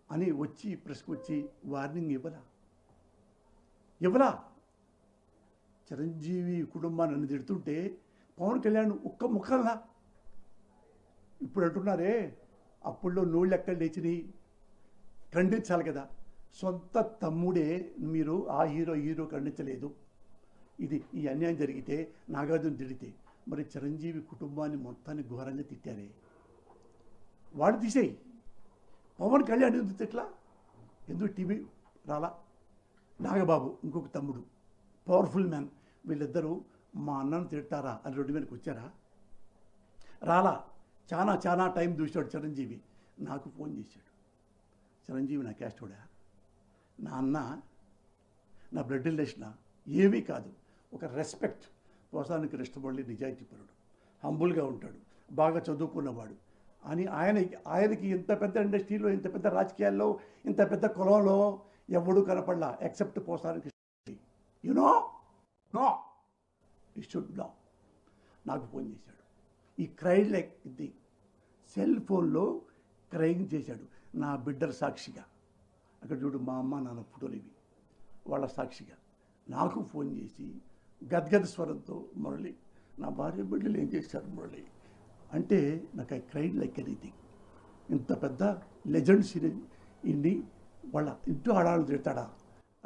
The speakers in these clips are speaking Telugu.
అని వచ్చి ప్రెస్కి వచ్చి వార్నింగ్ ఇవ్వలా. చిరంజీవి కుటుంబాన్ని నన్ను తిడుతుంటే పవన్ కళ్యాణ్ ఒక్క ముక్కల్లా. ఇప్పుడు అంటున్నారే అప్పుల్లో నోళ్ళు ఎక్కడ లేచినాయి, ఖండించాలి కదా. సొంత తమ్ముడే మీరు ఆ హీరో ఖండించలేదు. ఈ అన్యాయం జరిగితే నాగార్జున తిడితే మరి చిరంజీవి కుటుంబాన్ని మొత్తాన్ని ఘోరంగా తిట్టారే, వాడు తీసేయి. పవన్ కళ్యాణ్ ఎందుకు తిట్లా? ఎందుకు టీవీ రాలా? నాగబాబు ఇంకొక తమ్ముడు పవర్ఫుల్ మ్యాన్, వీళ్ళిద్దరూ మా అన్నను తిడతారా అని రోడ్డు మీదకి వచ్చారా? రాలా. చాలా టైం చూశాడు చిరంజీవి. నాకు ఫోన్ చేశాడు. చిరంజీవి నా క్యాస్టోడా, నా అన్న, నా బ్లడ్ రిలేషనా? ఏమీ కాదు. ఒక రెస్పెక్ట్. పోసాని కృష్ణమురళి నిజాయితీపరుడు, హంబుల్గా ఉంటాడు, బాగా చదువుకున్నవాడు అని ఆయనకి ఇంత పెద్ద ఇండస్ట్రీలో, ఇంత పెద్ద రాజకీయాల్లో, ఇంత పెద్ద కులంలో ఎవడూ కనపడలా ఎక్సెప్ట్ పోసాని కృష్ణమురళి. నో ఈ షుడ్ నో. నాకు ఫోన్ చేశాడు. ఈ క్రైడ్ లైక్ ఇది సెల్ ఫోన్లో క్రైమ్ చేశాడు నా బిడ్డల సాక్షిగా. అక్కడ చూడు మా అమ్మ నాన్న ఫోటోలు ఇవి, వాళ్ళ సాక్షిగా నాకు ఫోన్ చేసి గద్గద స్వరంతో, మురళి నా భార్య బిడ్డలు ఏం చేశారు మురళి అంటే, నాకు ఐ క్రైడ్ లైక్ ఎనీథింగ్. ఇంత పెద్ద లెజెండ్స్ ఇన్ని వాళ్ళ ఇంటూ ఆడాలని తిడతాడా?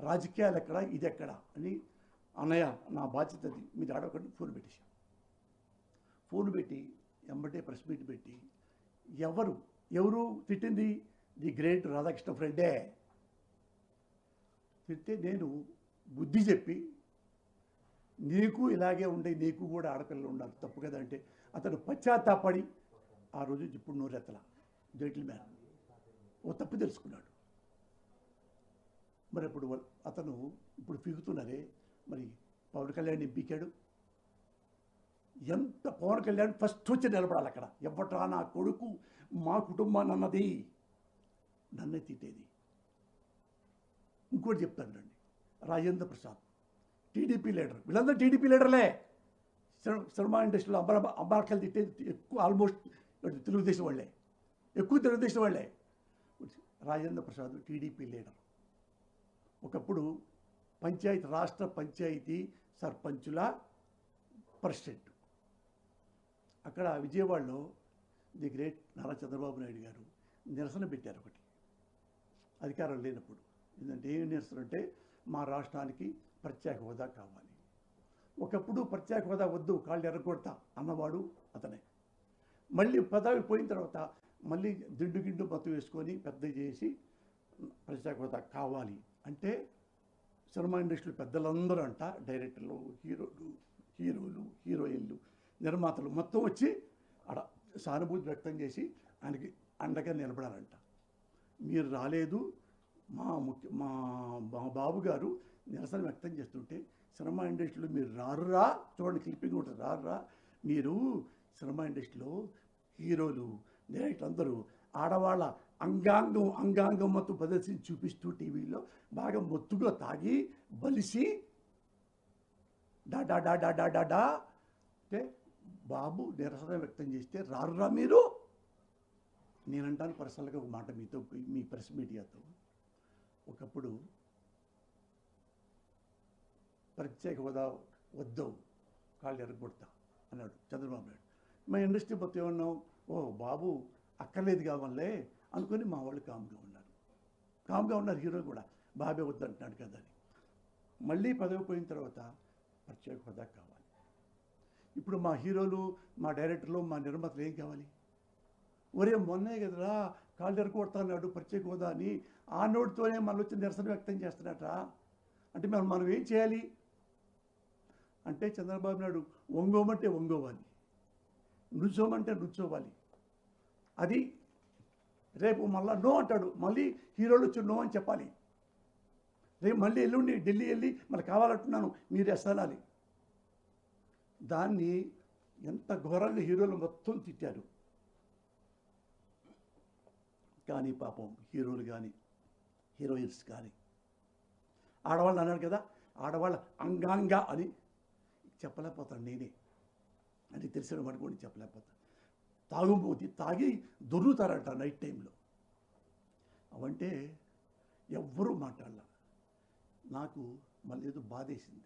రాజకీయాలు ఎక్కడ, ఇది ఎక్కడ అని. అన్నయ్య నా బాధ్యత అది, మీరు ఆడకండి. ఫోన్ పెట్టి ఎంబటే ప్రెస్ మీట్ పెట్టి, ఎవరు తిట్టింది? ది గ్రేట్ రాధాకృష్ణ ఫ్రెండే. తిట్టే నేను బుద్ధి చెప్పి, నీకు ఇలాగే ఉండే, నీకు కూడా ఆడపిల్లలు ఉండాలి, తప్పు కదా అంటే అతను పశ్చాత్తాపడి ఆ రోజు ఇప్పుడు నోరెత్తల జైటిల్ మ్యాన్ ఓ తప్పు తెలుసుకున్నాడు. మరి ఇప్పుడు అతను ఇప్పుడు పీకుతున్నారే, మరి పవన్ కళ్యాణ్ పీకాడు. ఎంత పవన్ కళ్యాణ్ ఫస్ట్ వచ్చి నిలబడాలి అక్కడ. ఎవ్వట్రా నా కొడుకు మా కుటుంబాన్ని అన్నది, నన్నే తిట్టేది. ఇంకోటి చెప్తాను రండి, రాజేంద్ర ప్రసాద్ టీడీపీ లీడర్, వీళ్ళందరూ టీడీపీ లీడర్లే. సినిమా ఇండస్ట్రీలో అబ్బాయిలు తిట్టేది ఎక్కువ ఆల్మోస్ట్ తెలుగుదేశం వాళ్ళే, తెలుగుదేశం వాళ్ళే. Rajendra Prasad TDP leader. ఒకప్పుడు రాష్ట్ర పంచాయతీ సర్పంచుల ప్రెసిడెంట్. అక్కడ విజయవాడలో ది గ్రేట్ నారా చంద్రబాబు నాయుడు గారు నిరసన పెట్టారు ఒకటి, అధికారం లేనప్పుడు. ఏంటంటే ఏం నిరసన అంటే, మా రాష్ట్రానికి ప్రత్యేక హోదా కావాలి. ఒకప్పుడు ప్రత్యేక హోదా వద్దు, కాళ్ళు ఎర్రగొడతా అన్నవాడు అతనే. మళ్ళీ పదవి పోయిన తర్వాత మళ్ళీ దిండు మత్తు వేసుకొని పెద్ద చేసి ప్రత్యేక హోదా కావాలి అంటే, సినిమా ఇండస్ట్రీ పెద్దలందరూ అంట, డైరెక్టర్లు, హీరోయిన్లు, నిర్మాతలు మొత్తం వచ్చి అక్కడ సానుభూతి వ్యక్తం చేసి ఆయనకి అండగా నిలబడాలంట. మీరు రాలేదు, మా బాబు గారు నిరసన వ్యక్తం చేస్తుంటే సినిమా ఇండస్ట్రీలో మీరు రారురా, చూడండి క్లిప్పింగ్ ఉంటుంది, రారురా మీరు సినిమా ఇండస్ట్రీలో హీరోలు, డైరెక్టర్లు అందరూ ఆడవాళ్ళ అంగాంగం మొత్తం ప్రదర్శించి చూపిస్తూ టీవీలో బాగా మొత్తుగా తాగి బలిసి డా అంటే బాబు నిరసన వ్యక్తం చేస్తే రారురా మీరు. నేనంటాను పర్సనల్గా ఒక మాట మీతో, మీ ప్రెస్ మీడియాతో, ఒకప్పుడు ప్రత్యేక హోదా వద్దు, కాళ్ళు ఎరగొడతా అన్నాడు చంద్రబాబు నాయుడు. మా ఇండస్ట్రీ మొత్తం ఏమన్నాం, ఓ బాబు అక్కర్లేదు కావాలే అనుకుని మా వాళ్ళు కామ్గా ఉన్నారు. హీరో కూడా బాబే వద్దంటున్నాడు కదా అని. మళ్ళీ పదవి పోయిన తర్వాత ప్రత్యేక హోదా కావాలి. ఇప్పుడు మా హీరోలు, మా డైరెక్టర్లు, మా నిర్మాతలు ఏం కావాలి? ఒరే మొన్నే కదరా కాళ్ళు ఎరగొడతా అన్నాడు ప్రత్యేక హోదా అని, ఆ నోటితోనే మళ్ళీ వచ్చి నిరసన వ్యక్తం చేస్తున్నట్రా అంటే మనం ఏం చేయాలి అంటే, చంద్రబాబు నాయుడు వంగోమంటే వంగోవాలి, నుంచోమంటే నుంచోవాలి. అది రేపు మళ్ళీ నో అంటాడు, మళ్ళీ హీరోలు వచ్చి నో అని చెప్పాలి. రేపు మళ్ళీ ఎల్లుండి ఢిల్లీ వెళ్ళి మళ్ళీ కావాలంటున్నాను మీరు ఎస్తానాలి. దాన్ని ఎంత ఘోరంగా హీరోలు మొత్తం తిట్టారు. కానీ పాపం హీరోలు కానీ హీరోయిన్స్ కానీ ఆడవాళ్ళు అన్నాడు కదా, ఆడవాళ్ళ అంగాంగా అని చెప్పలేకపోతాను నేనే, అని తెలిసిన వాడు కూడా చెప్పలేకపోతాను. తాగి దొర్లుతారంట నైట్ టైంలో. అవంటే ఎవ్వరూ మాట్లాడాల. నాకు మళ్ళీ ఏదో బాధేసింది,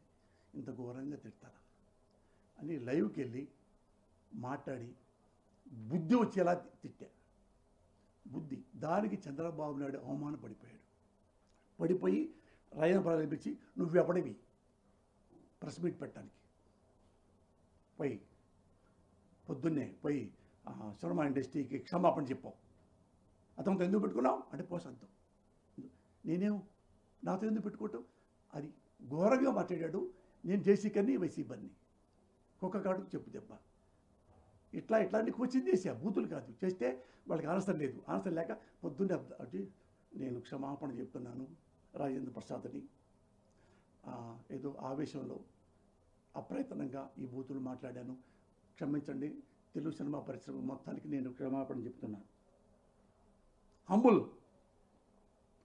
ఇంత ఘోరంగా తిడతారా అని లైవ్కి వెళ్ళి మాట్లాడి బుద్ధి వచ్చేలా తిట్టా. బుద్ధి దానికి చంద్రబాబు నాయుడు అవమానపడిపోయాడు. పడిపోయి రాయన ప్రారంభించి నువ్వెవడివి ప్రెస్ మీట్ పెట్టడానికి, పోయి పొద్దున్నే పోయి సినిమా ఇండస్ట్రీకి క్షమాపణ చెప్పావు, అతనితో ఎందుకు పెట్టుకున్నావు అంటే పోసంతం. నేనేం నాతో ఎందుకు పెట్టుకోవటం, అది ఘోరంగా మాట్లాడాడు. నేను జేసీ కన్నీ వైసీపీ కుక్క కాడు చెప్పు దెబ్బ ఇట్లాంటి కోచింగ్ చేసా, బూతులు కాదు చేస్తే వాళ్ళకి ఆన్సర్ లేదు. ఆన్సర్ లేక పొద్దున్నే అంటే నేను క్షమాపణ చెప్తున్నాను రాజేంద్ర ప్రసాద్ని, ఏదో ఆవేశంలో అప్రయత్నంగా ఈ బూతులు మాట్లాడాను, క్షమించండి, తెలుగు సినిమా పరిశ్రమ మొత్తానికి నేను క్షమాపణ చెప్తున్నాను. హంబుల్,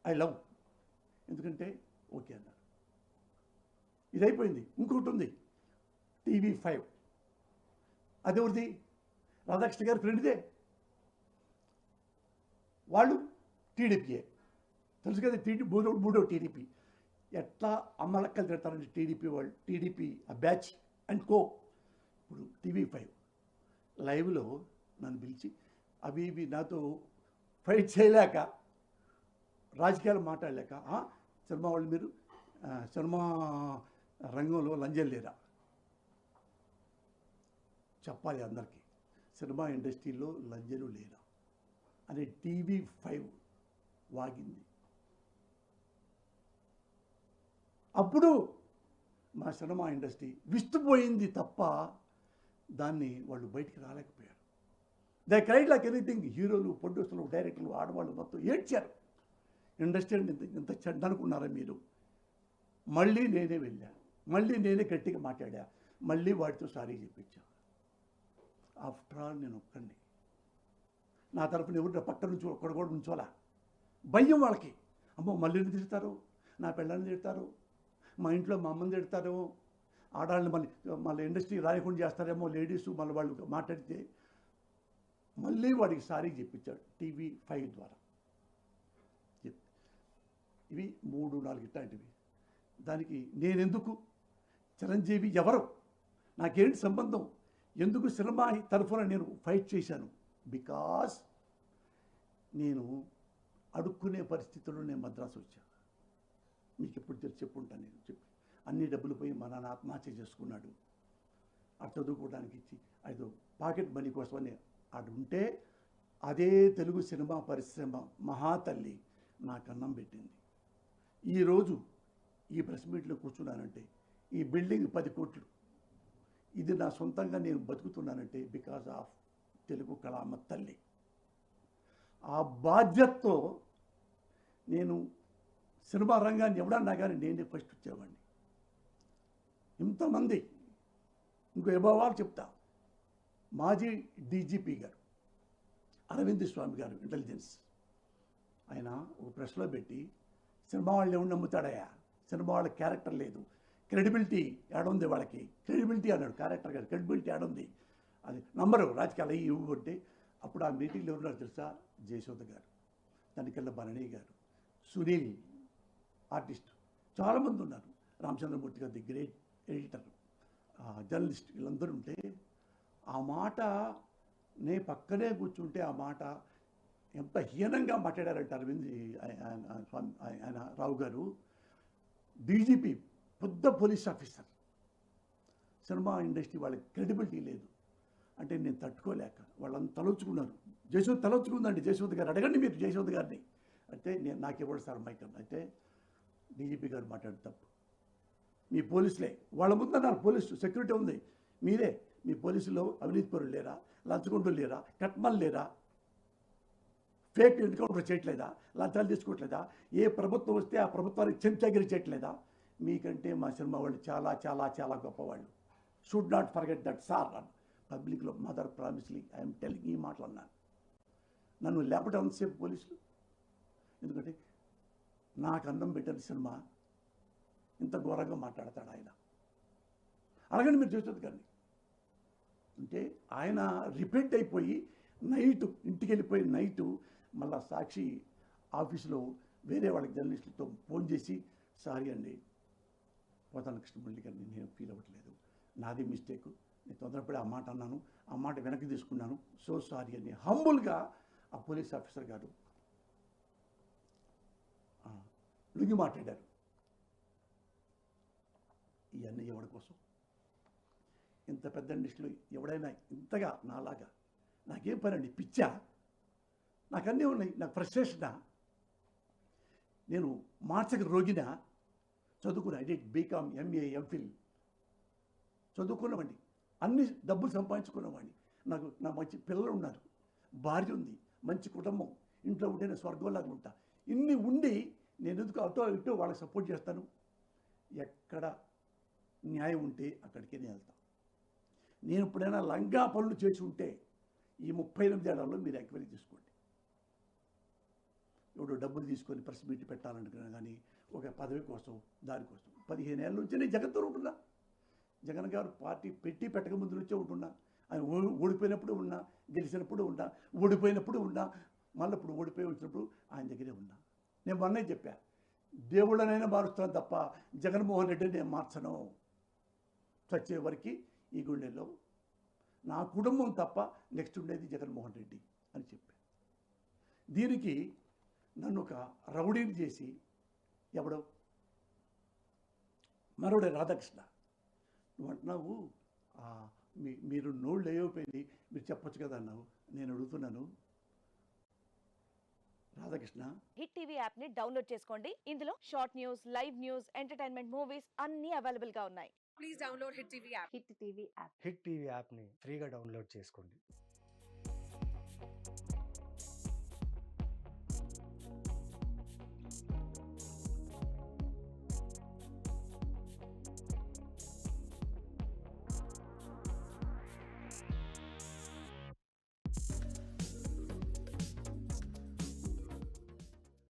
ఐ లవ్, ఎందుకంటే ఓకే అన్నారు. ఇది అయిపోయింది. ఇంకొకటి ఉంది TV5, అదెవరిది? రాధాకృష్ణ గారి ఫ్రెండ్దే. వాళ్ళు టీడీపీయే, తెలుసు కదా, మూడో టీడీపీ. ఎట్లా అమ్మలక్కలు తిడతారంటే టీడీపీ వాళ్ళు, టీడీపీ ఆ బ్యాచ్ అండ్ కో. ఇప్పుడు TV5 లైవ్లో నన్ను పిలిచి అవి ఇవి నాతో ఫైట్ చేయలేక, రాజకీయాలు మాట్లాడలేక, సినిమా వాళ్ళు మీరు సినిమా రంగంలో లంజం లేరా చెప్పాలి అందరికీ, సినిమా ఇండస్ట్రీలో లంజలు లేరా అని TV5 వాగింది. అప్పుడు మా సినిమా ఇండస్ట్రీ విస్తుపోయింది తప్ప దాన్ని వాళ్ళు బయటికి రాలేకపోయారు. They cried like anything. హీరోలు, ప్రొడ్యూసర్లు, డైరెక్టర్లు, ఆడవాళ్ళు మొత్తం ఏడ్చారు. ఇండస్ట్రీ అంటే ఇంత చెడ్డ అనుకున్నారా మీరు? మళ్ళీ నేనే వెళ్ళా, మళ్ళీ నేనే గట్టిగా మాట్లాడా, మళ్ళీ వాడితో సారీ చెప్పించా. ఆఫ్టర్ ఆల్ నేను ఒక్కడిని, నా తరఫున ఎవరు పక్కన నుంచి ఒక్కడు కూడా ఉంచోలా. భయం వాళ్ళకి, అమ్మో మళ్ళీ తిడతారు, నా పిల్లల్ని తిడతారు, మా ఇంట్లో మా అమ్మని తిడతారు, ఆడవాళ్ళని మళ్ళీ ఇండస్ట్రీ రాయకుండా చేస్తారేమో లేడీస్, మళ్ళీ వాళ్ళు మాట్లాడితే. మళ్ళీ వాడికి సారీ చెప్పించాడు TV5 ద్వారా. ఇవి 3-4 ఇట్లాంటివి. దానికి నేనెందుకు, చిరంజీవి ఎవరు, నాకేంటి సంబంధం, ఎందుకు సినిమా తరఫున నేను ఫైట్ చేశాను? బికాస్ నేను అడుక్కునే పరిస్థితుల్లో నేను మద్రాసు వచ్చాను. మీకు ఎప్పుడు చెప్పుంటాను నేను, చెప్పి అన్ని డబ్బులు పోయి మా నాన్న ఆత్మహత్య చేసుకున్నాడు. అటు చదువుకోవడానికి ఇచ్చి ఏదో పాకెట్ మనీ కోసమని అటు ఉంటే, అదే తెలుగు సినిమా పరిశ్రమ మహాతల్లి నాకు అన్నం పెట్టింది. ఈరోజు ఈ ప్రెస్ మీట్లో కూర్చున్నానంటే, ఈ బిల్డింగ్ 10 కోట్లు, ఇది నా సొంతంగా నేను బతుకుతున్నానంటే బికాజ్ ఆఫ్ తెలుగు కళామ తల్లి. ఆ బాధ్యతతో నేను సినిమా రంగాన్ని ఎవడన్నా కానీ నేనే ఫస్ట్ వచ్చేవాడిని. ఇంతమంది, ఇంకో ఎబోవాలు చెప్తా, మాజీ DGP గారు అరవింద్ స్వామి గారు ఇంటెలిజెన్స్, ఆయన ఒక ప్రెస్లో పెట్టి సినిమా వాళ్ళు ఎవరు నమ్ముతాడయా, సినిమా వాళ్ళ క్యారెక్టర్ లేదు, క్రెడిబిలిటీ ఏడుంది వాళ్ళకి, క్రెడిబిలిటీ అన్నాడు. క్యారెక్టర్ గారు క్రెడిబిలిటీ ఏడుంది, అది నంబరు రాజకీయాలు అయ్యి ఇవ్వబట్టే. అప్పుడు ఆ మీటింగ్లో ఎవరున్నారు తెలుసా? జయశోద గారు, తనికెళ్ళ భరణి గారు, సునీల్ ఆర్టిస్ట్, చాలామంది ఉన్నారు, రామచంద్రమూర్తి గారు ది గ్రేట్ ఎడిటర్, జర్నలిస్ట్, వీళ్ళందరూ ఉంటే ఆ మాట నే పక్కనే కూర్చుంటే ఆ మాట ఎంత హీనంగా మాట్లాడారంటే అరవింద్ ఆయన రావు గారు, DGP పెద్ద పోలీస్ ఆఫీసర్, సినిమా ఇండస్ట్రీ వాళ్ళకి క్రెడిబిలిటీ లేదు అంటే నేను తట్టుకోలేక వాళ్ళంతా తలొచ్చుకున్నారు. జయశోద తలొచ్చుకుందండి, జయశోద గారు అడగండి మీరు జయశోద గారిని. అయితే నేను నాకు ఇవ్వడు సార్ మైక్ అన్న. అయితే DGP గారు మాట్లాడు తప్పు, మీ పోలీసులే, వాళ్ళ ముందు నా పోలీసు సెక్యూరిటీ ఉంది, మీరే, మీ పోలీసులో అవినీతి పరులు లేరా, లంచగొండులు లేరా, కట్మలు లేరా, ఫేక్ ఎన్కౌంటర్ చేయట్లేదా, లంచాలు తీసుకోవట్లేదా, ఏ ప్రభుత్వం వస్తే ఆ ప్రభుత్వానికి చెంచాగిరి చేయట్లేదా? మీకంటే మా సినిమా వాళ్ళు చాలా చాలా చాలా గొప్పవాళ్ళు. Should not forget that sir అన్న పబ్లిక్లో. మదర్ ప్రామిస్లీ ఐఎమ్ టెలింగ్, ఈ మాటలు అన్నాను. నన్ను లేపటం అంతసేపు పోలీసులు, ఎందుకంటే నాకు అన్నం పెట్టిన సినిమా ఇంత ఘోరంగా మాట్లాడతాడు ఆయన. అలాగని మీరు చూస్తుంది కానీ అంటే ఆయన రిపీట్ అయిపోయి నైటు ఇంటికి వెళ్ళిపోయి నైటు మళ్ళా సాక్షి ఆఫీసులో వేరే వాళ్ళకి జర్నలిస్టులతో ఫోన్ చేసి, సారీ అండి, పోతాన కృష్ణమురళి గారిని నేను ఫీల్ అవ్వట్లేదు, నాది మిస్టేక్, నేను తొందరపడి ఆ మాట అన్నాను, ఆ మాట వెనక్కి తీసుకున్నాను, సో సారీ అని హంబుల్గా ఆ పోలీస్ ఆఫీసర్ గారు లుంగి మాట్లాడారు. ఇవన్నీ ఎవరి కోసం? ఇంత పెద్ద ఇండస్ట్రీలో ఎవడైనా ఇంతగా నాలాగా, నాకేం పని అండి, పిచ్చా, నాకన్నీ ఉన్నాయి, నాకు ఫ్రస్ట్రేషనా, నేను మానసిక రోగినా, చదువుకున్నా, I did BCom, MA, MPhil చదువుకున్నవాడిని, అన్ని డబ్బులు సంపాదించుకున్నవాడిని, నా మంచి పిల్లలు ఉన్నారు, భార్య ఉంది, మంచి కుటుంబం, ఇంట్లో ఉంటే నేను స్వర్గంలాగా ఉంటా. ఇన్ని ఉండి నేను ఎందుకు అటో ఇటో వాళ్ళకి సపోర్ట్ చేస్తాను? ఎక్కడ న్యాయం ఉంటే అక్కడికే నేను వెళ్తాను. నేను ఎప్పుడైనా లంగా పనులు చేసి ఉంటే ఈ 38 ఏళ్లలో మీరు ఎంక్వైరీ చేసుకోండి. ఎవడో డబ్బులు తీసుకొని ప్రెస్ మీట్ పెట్టాలనుకున్నా కానీ ఒక పదవి కోసం, దానికోసం 15 ఏళ్ళ నుంచి నేను జగన్తో ఉంటున్నా. జగన్ గారు పార్టీ పెట్టి పెట్టక ముందు నుంచే ఉంటున్నా. ఆయన ఓడిపోయినప్పుడు ఉన్నా, గెలిచినప్పుడు ఉన్నా, ఓడిపోయినప్పుడు ఉన్నా, మళ్ళీ ఇప్పుడు ఓడిపోయి వచ్చినప్పుడు ఆయన దగ్గరే ఉన్నా. నేను మొన్నే చెప్పా, దేవుళ్ళనైనా మారుస్తాను తప్ప జగన్మోహన్ రెడ్డిని నేను మార్చను. చచ్చే వరకు ఈ గుండెల్లో నా కుటుంబం తప్ప నెక్స్ట్ ఉండేది జగన్మోహన్ రెడ్డి అని చెప్పా. దీనికి నన్ను ఒక రౌడీని చేసి, ఎవడో మరోడే రాధాకృష్ణ, నువ్వు అంటున్నావు మీరు నోళ్ళు లేకపోయింది, మీరు చెప్పొచ్చు కదా అన్నావు. నేను అడుగుతున్నాను, రాధాకృష్ణ, హిట్ టీవీ యాప్ ని డౌన్లోడ్ చేసుకోండి. ఇందులో short news, live news, entertainment movies అన్ని అవైలబుల్ గా ఉన్నాయి. Please download hit TV app. Hit TV యాప్ని ఫ్రీగా డౌన్లోడ్ చేసుకోండి.